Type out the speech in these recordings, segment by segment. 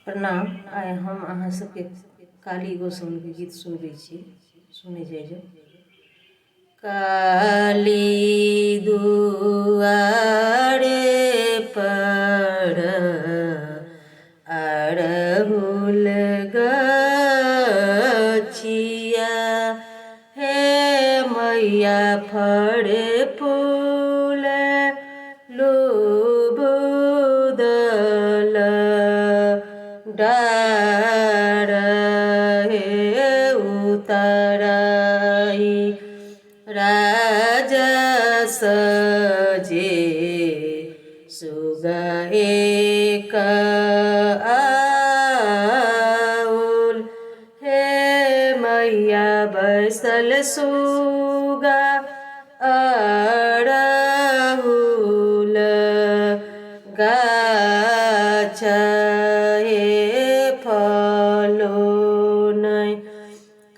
प्रणाम। आइ हम अहाँ सबके काली गोसाउनिके गीत सुनबै छी। सुनै जाइए। काली दुआरे पर अड़हुल गछिया, हे मैया फड़े फूल लोबुदल डार, हे उतराई राजा सजे सुगा एक आउल, हे मैया बैसल सुगा अड़हुल गाछ, हे फलो नै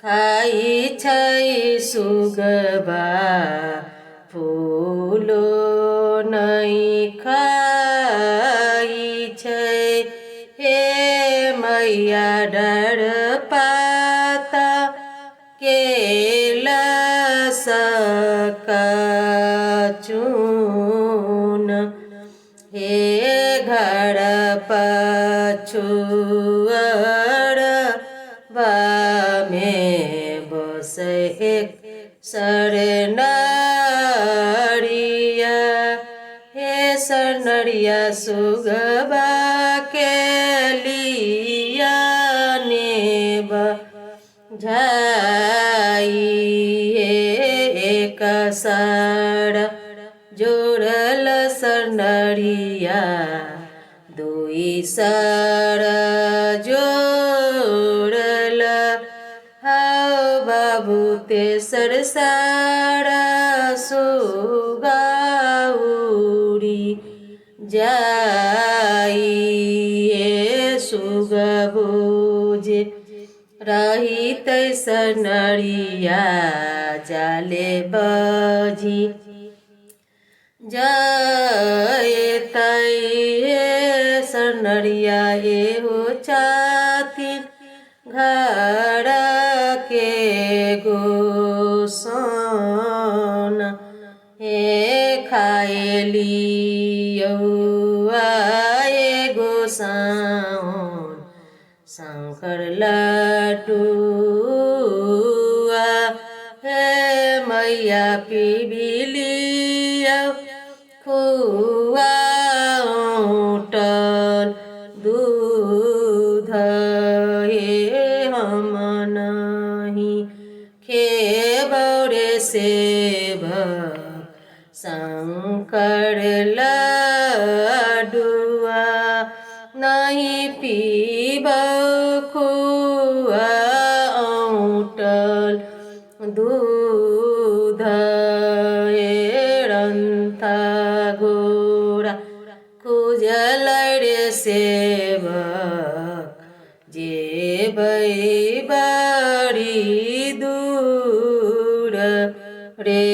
खाइ छै सुगबा फूलो नै खाइ छै, हे मैया डर पाता केलसका चून, हे घर पछुअर बामे बसे एक सरनरिया, हे सरनरिया सुगबा के लिया नेब झाई, हे एक सर जोड़ल सरनरिया दुई सर जोड़ल, हाउ बाबू तेसर सारा सुगा उड़ी जाई, हे सुगबो जे रही तैसर नरिया जाले बजी जयतै, हे सरनरिया एहो चातिन घर के गोसाउन, हे खाए लियौआ गोसाउन शंकर लड्डुआ, हे मैया पीबी लियौ खुआ औटल दूध, हे हम नहीं खेबौ रे सेवक शंकर लड्डुआ, नहीं पीबौ खुआ औटल दूध, हे रंथा गोरा खुजल रे सेवक जेबै बड़ी दूर रे।